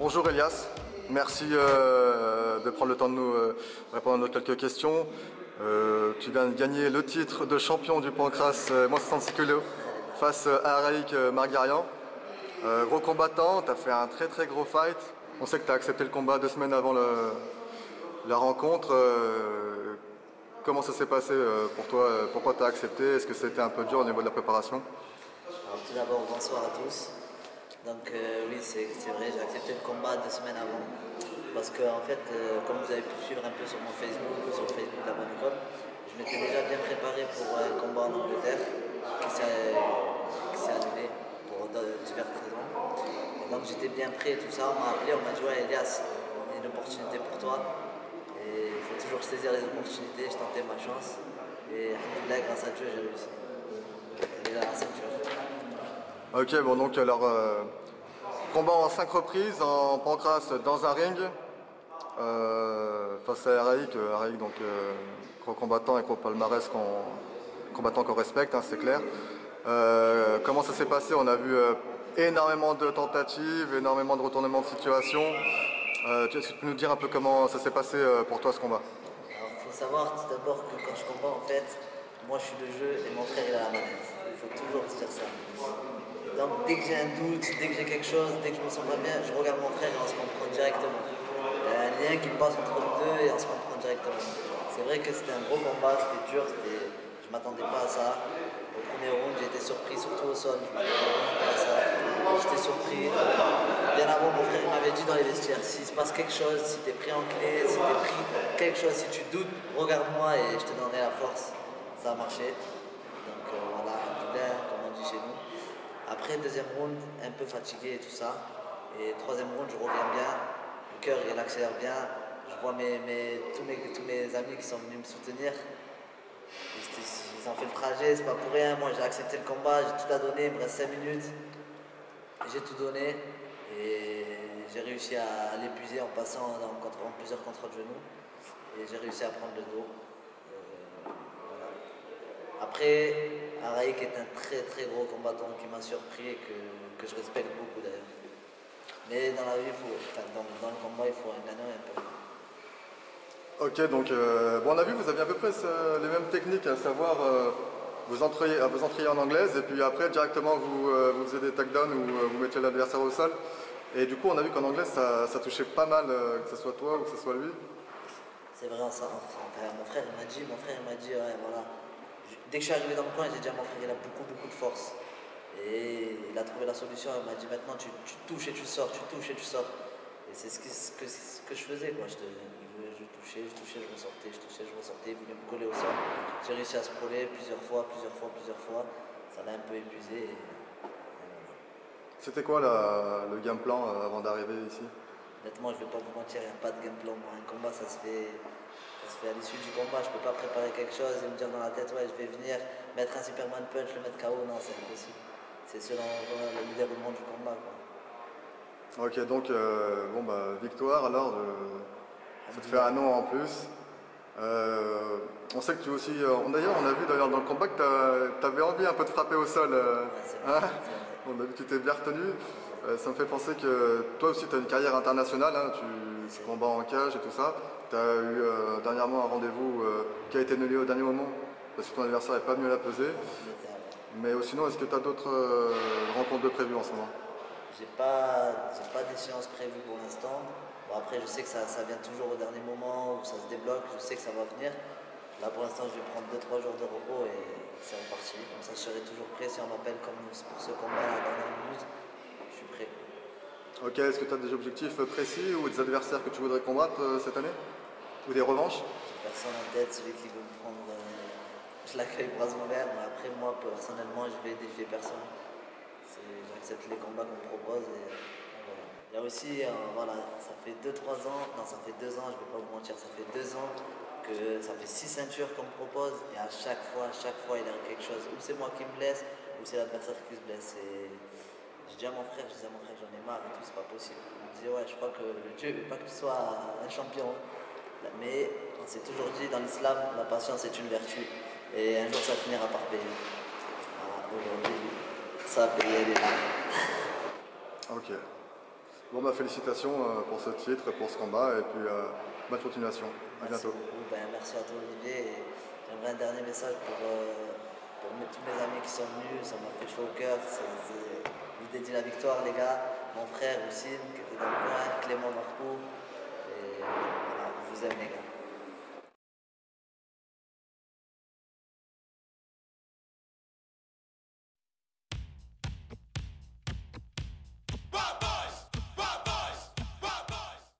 Bonjour Elias, merci de prendre le temps de nous répondre à nos quelques questions. Tu viens de gagner le titre de champion du pancrace moins 66 kg face à Araïk Margarian. Gros combattant, tu as fait un très gros fight. On sait que tu as accepté le combat 2 semaines avant la rencontre. Comment ça s'est passé pour toi? Pourquoi tu as accepté? Est-ce que c'était un peu dur au niveau de la préparation? Alors tout d'abord, bonsoir à tous. Donc oui, c'est vrai, j'ai accepté le combat 2 semaines avant. Parce que en fait, comme vous avez pu suivre un peu sur mon Facebook ou sur le Facebook de la bonne école, je m'étais déjà bien préparé pour un combat en Angleterre qui s'est annulé pour diverses raisons. Et donc j'étais bien prêt et tout ça. On m'a appelé, on m'a dit ouais Elias, il y a une opportunité pour toi. Et il faut toujours saisir les opportunités, je tentais ma chance. Et là, grâce à Dieu, j'ai réussi. Elle est là, la ceinture. Ok, bon donc alors combat en 5 reprises en pancrace dans un ring face à Araïk. Araïk donc gros combattant et gros palmarès combattant qu'on respecte, hein, c'est clair. Comment ça s'est passé? On a vu énormément de tentatives, énormément de retournements de situation. Est-ce que tu peux nous dire un peu comment ça s'est passé pour toi ce combat? Alors, il faut savoir tout d'abord que quand je combats, en fait, moi je suis le jeu et mon frère il a la manette. Il faut toujours se dire ça. Donc, dès que j'ai un doute, dès que j'ai quelque chose, dès que je me sens pas bien, je regarde mon frère et on se comprend directement. Il y a un lien qui passe entre nous deux et on se comprend directement. C'est vrai que c'était un gros combat, c'était dur, je m'attendais pas à ça. Au premier round, j'ai été surpris, surtout au sol. Je m'attendais vraiment pas à ça. J'étais surpris. Bien avant, mon frère m'avait dit dans les vestiaires, s'il se passe quelque chose, si t'es pris en clé, si t'es pris quelque chose, si tu doutes, regarde-moi et je te donnerai la force. Ça a marché. Donc voilà, comme on dit chez nous. Après, deuxième round, un peu fatigué et tout ça. Et troisième round, je reviens bien. Le cœur, il accélère bien. Je vois tous mes amis qui sont venus me soutenir. Ils ont fait le trajet, c'est pas pour rien. Moi, j'ai accepté le combat, j'ai tout à donner. Il me reste 5 minutes. J'ai tout donné. Et j'ai réussi à l'épuiser en passant en plusieurs contrôles de genoux. Et j'ai réussi à prendre le dos. Voilà. Après, Araïk est un très gros combattant qui m'a surpris et que je respecte beaucoup d'ailleurs. Mais dans la vie, dans le combat, il faut un gagnant et un perdant. Ok, donc bon, on a vu vous aviez à peu près les mêmes techniques, à savoir vous entriez en anglaise et puis après directement vous faisiez des takedowns ou vous mettiez l'adversaire au sol. Et du coup on a vu qu'en anglaise ça touchait pas mal, que ce soit toi ou que ce soit lui. C'est vrai, mon frère il m'a dit, ouais, voilà. Dès que je suis arrivé dans le coin, j'ai dit à mon frère, il a beaucoup de force. Et il a trouvé la solution, il m'a dit, maintenant tu touches et tu sors, tu touches et tu sors. Et c'est ce que je faisais, quoi. Je touchais, je ressortais, je touchais, je ressortais, il voulait me coller au sol. J'ai réussi à scroller plusieurs fois. Ça l'a un peu épuisé. C'était quoi le game plan avant d'arriver ici? Honnêtement, je vais pas vous mentir, il n'y a pas de game plan. Un combat, ça se fait à l'issue du combat. Je peux pas préparer quelque chose et me dire dans la tête, ouais, je vais venir mettre un Superman punch, le mettre KO. Non, c'est impossible. C'est selon le déroulement du combat, quoi. Ok, donc bon bah victoire alors, ça te fait un nom en plus. On sait que tu aussi, d'ailleurs on a vu d'ailleurs dans le combat que tu avais envie un peu de frapper au sol. Ouais, c'est vrai, Hein, c'est vrai. on a vu que tu t'es bien retenu. Ça me fait penser que toi aussi tu as une carrière internationale, hein, tu combats en cage et tout ça. Tu as eu dernièrement un rendez-vous qui a été annulé au dernier moment parce que ton adversaire n'est pas venu à la pesée. Mais sinon, est-ce que tu as d'autres rencontres de prévues en ce moment? J'ai pas d'échéance prévue pour l'instant. Bon, après, je sais que ça vient toujours au dernier moment où ça se débloque. Je sais que ça va venir. Là, pour l'instant, je vais prendre 2-3 jours de repos et c'est reparti. Comme ça, je serai toujours prêt. Si on m'appelle comme pour ce combat à la dernière minute, je suis prêt. Ok, est-ce que tu as des objectifs précis ou des adversaires que tu voudrais combattre cette année? Ou des revanches? J'ai personne en tête, celui qui veut me prendre, je l'accueille bras ouverts. Mais après, moi, personnellement, je vais défier personne. J'accepte les combats qu'on me propose et voilà. Il y a aussi, voilà, ça fait 2-3 ans, non, ça fait 2 ans, je vais pas vous mentir, ça fait 2 ans que ça fait 6 ceintures qu'on me propose et à chaque fois, il y a quelque chose. Ou c'est moi qui me blesse, ou c'est l'adversaire qui se blesse. Et je disais à mon frère, j'en ai marre et tout, c'est pas possible. Il me disait, ouais, je crois que le Dieu veut pas que tu sois un champion. Mais on s'est toujours dit, dans l'islam, la patience est une vertu. Et un jour, ça finira par payer. Voilà, aujourd'hui, ça a payé les gens. Ok. Bon, bah, félicitations pour ce titre, pour ce combat, et puis bonne continuation. À Merci bientôt. beaucoup. Ben, merci à toi, Olivier. Et j'aimerais un dernier message pour tous mes amis qui sont venus. Ça m'a fait chaud au cœur. Je vous dédie la victoire, les gars. Mon frère Houssine, qui était dans le coin, Clément Marco. Et voilà, je vous aime, les gars.